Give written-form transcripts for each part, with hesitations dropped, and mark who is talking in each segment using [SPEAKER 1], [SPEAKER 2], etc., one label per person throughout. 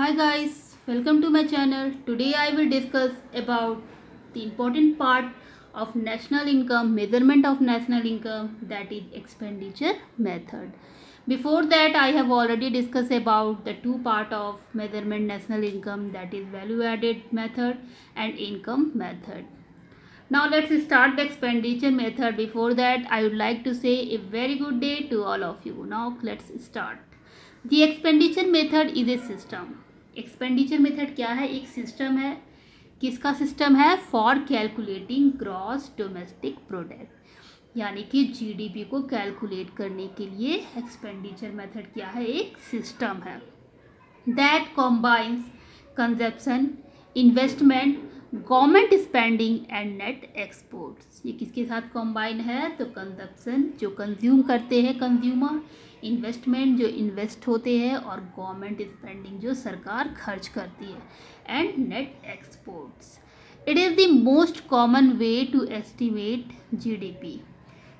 [SPEAKER 1] Hi guys, welcome to my channel. Today I will discuss about the important part of national income, measurement of national income, that is expenditure method. Before that I have already discussed about the two part of measurement national income, that is value added method and income method. Now let's start the expenditure method. Before that I would like to say a very good day to all of you. Now let's start. The expenditure method is a system. Expenditure method क्या है? एक system है. किसका system है? For calculating gross domestic product, यानी कि GDP को calculate करने के लिए एक्सपेंडिचर मेथड क्या है? एक सिस्टम है. That combines consumption, investment, government spending and net exports. ये किसके साथ कॉम्बाइन है? तो कंजप्शन, जो कंज्यूम करते हैं कंज्यूमर, इन्वेस्टमेंट, जो इन्वेस्ट होते हैं, और गवर्नमेंट स्पेंडिंग, जो सरकार खर्च करती है, and net exports. It is the most common way to estimate GDP.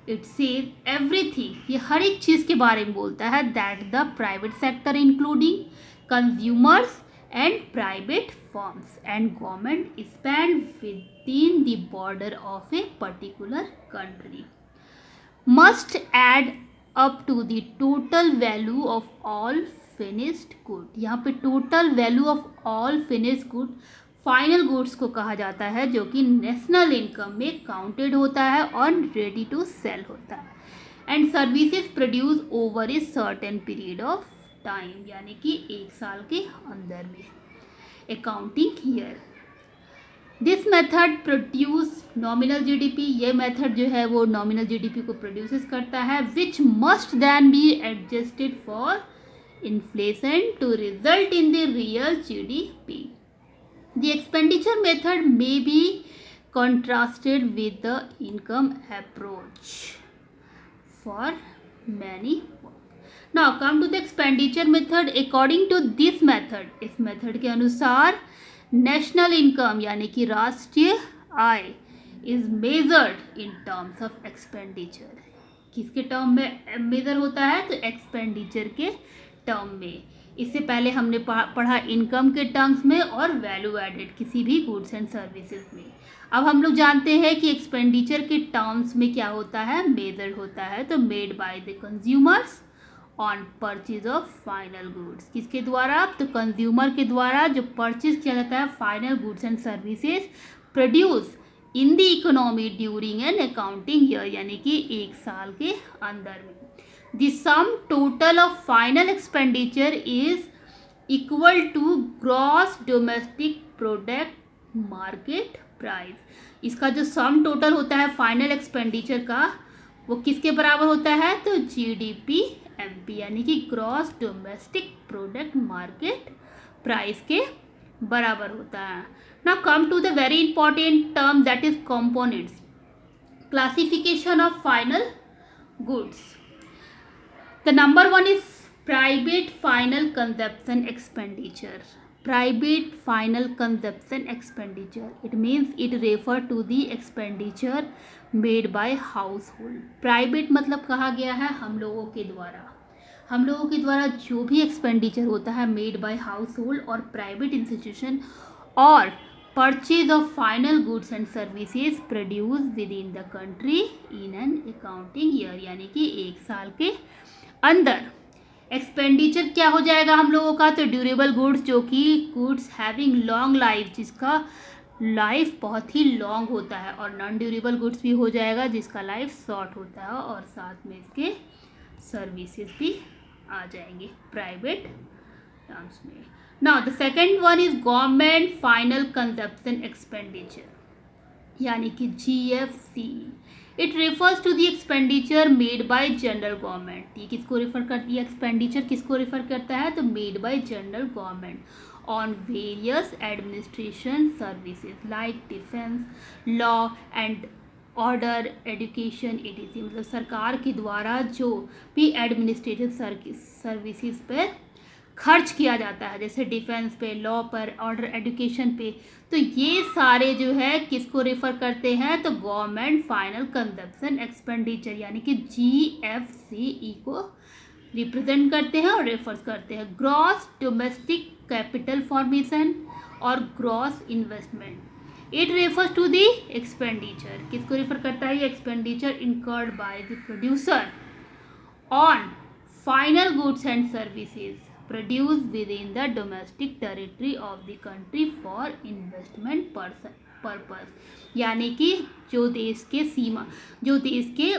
[SPEAKER 1] It says everything, ये हर एक चीज़ के बारे में बोलता है. That the private sector including consumers and private firms and government spend within the border of a particular country must add up to the total value of all finished good. यहाँ पे total value of all finished good final goods को कहा जाता है, जो कि national income में counted होता है और रेडी टू सेल होता है. And services produce over a certain period of time, यानी कि एक साल के अंदर में. Accounting year. This method produce nominal GDP. ये मेथड जो है वो नॉमिनल जीडीपी को प्रोड्यूस करता है, which must then be adjusted for inflation to result in the real GDP. The expenditure method may be contrasted with the income approach for many. Now come to the expenditure method. According to this method, इस method के अनुसार national income यानी कि राष्ट्रीय I is measured in terms of expenditure. किसके term में major होता है? तो एक्सपेंडिचर के टर्म में. इससे पहले हमने पढ़ा इनकम के टर्म्स में और वैल्यू एडेड किसी भी गुड्स एंड सर्विसेज में. अब हम लोग जानते हैं कि एक्सपेंडिचर के टर्म्स में क्या होता है? मेजर होता है. तो made by the consumers on purchase of final goods. किसके द्वारा? तो कंज्यूमर के द्वारा जो परचेज किया जाता है final goods and services produce in the economy during an accounting year, यानी कि एक साल के अंदर में. The sum total of final expenditure is equal to gross domestic product market price. इसका जो सम टोटल होता है फाइनल एक्सपेंडिचर का, वो किसके बराबर होता है? तो जीडीपी एमपी, यानी कि gross domestic product market price के बराबर होता है. Now come to the very important term, that is components. Classification of final goods. The number one is private final consumption expenditure. Private final consumption expenditure, it means it refer to the expenditure made by household. Private मतलब कहा गया है हम लोगों के द्वारा. हम लोगों के द्वारा जो भी एक्सपेंडिचर होता है मेड बाय हाउसहोल्ड और प्राइवेट इंस्टीट्यूशन और purchase of final goods and services produce within the country in an accounting year, यानी कि एक साल के अंदर. एक्सपेंडिचर क्या हो जाएगा हम लोगों का? तो ड्यूरेबल गुड्स, जो कि गुड्स हैविंग लॉन्ग लाइफ, जिसका लाइफ बहुत ही लॉन्ग होता है, और नॉन ड्यूरेबल गुड्स भी हो जाएगा जिसका लाइफ शॉर्ट होता है, और साथ में इसके सर्विसेज भी आ जाएंगे प्राइवेट टर्म्स में. Now the second one is government final consumption expenditure, यानी कि GFC. It refers to the expenditure made by general government. ये किसको रेफर करती है? एक्सपेंडिचर किसको रेफर करता है? तो made by general government on various administration services like defence, law and order, education, etc. मतलब सरकार के द्वारा जो भी एडमिनिस्ट्रेटिव सर्विसेज पर खर्च किया जाता है, जैसे डिफेंस पे, लॉ पर, ऑर्डर, एजुकेशन पे, तो ये सारे जो है किसको रेफर करते हैं? तो गवर्नमेंट फाइनल कंजप्शन एक्सपेंडिचर, यानी कि GFCE को रिप्रेजेंट करते हैं और रेफर्स करते हैं। ग्रॉस डोमेस्टिक कैपिटल फॉर्मेशन और gross investment. It refers to the expenditure, किसको रेफर करता है? Expenditure incurred by the producer on final goods and services produce within the domestic territory of the country for investment purpose, यानी कि जो देश के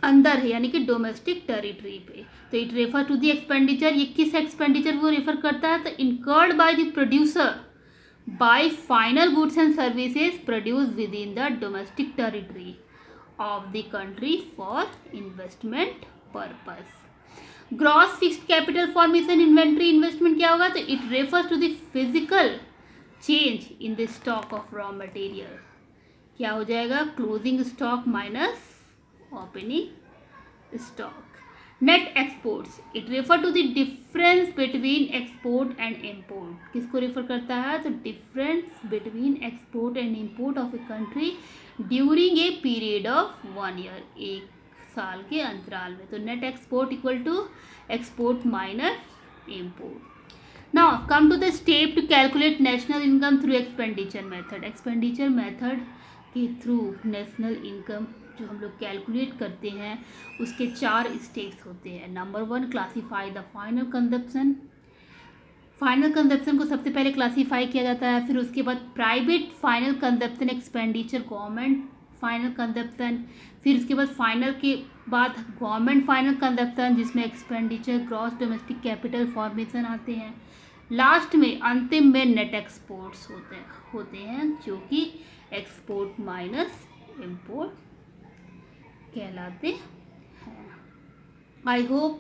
[SPEAKER 1] अंदर है, यानी कि डोमेस्टिक टेरिटरी पे। तो it refer to the expenditure, ये किस एक्सपेंडिचर को रेफर करता है? तो incurred by the producer by final goods and services produce within the domestic territory of the country for investment purpose. Gross fixed capital formation inventory investment क्या होगा? तो it refers to the physical change in the stock of raw material. क्या हो जाएगा? Closing stock minus opening stock. Net exports, it refer to the difference between export and import, किसको refer करता है? तो difference between export and import of a country during a period of 1 year, 1 साल के अंतराल में। तो net export equal to export minus import. Now come to the step to calculate national income through expenditure method. Expenditure method के through national income जो हम लोग calculate करते हैं उसके 4 स्टेप्स होते हैं। Number 1, classify the final consumption. Final consumption को सबसे पहले क्लासीफाई किया जाता है, फिर उसके बाद private final consumption expenditure, government final consumption, फिर उसके बाद फाइनल के बाद गवर्नमेंट फाइनल कंजप्शन जिसमें expenditure, gross domestic capital formation आते हैं। लास्ट में अंतिम में नेट एक्सपोर्ट्स होते हैं जो कि एक्सपोर्ट माइनस इम्पोर्ट कहलाते हैं। I hope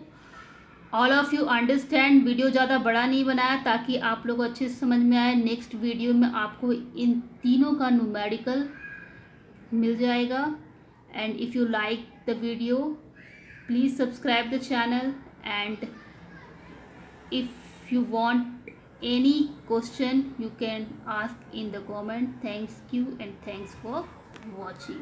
[SPEAKER 1] all of you understand. Video ज़्यादा बड़ा नहीं बनाया ताकि आप लोग अच्छे से समझ में आए। नेक्स्ट वीडियो में आपको इन तीनों का न्यूमेरिकल मिल जाएगा। And if you like the video please subscribe the channel, and if you want any question you can ask in the comment. Thank you and thanks for watching.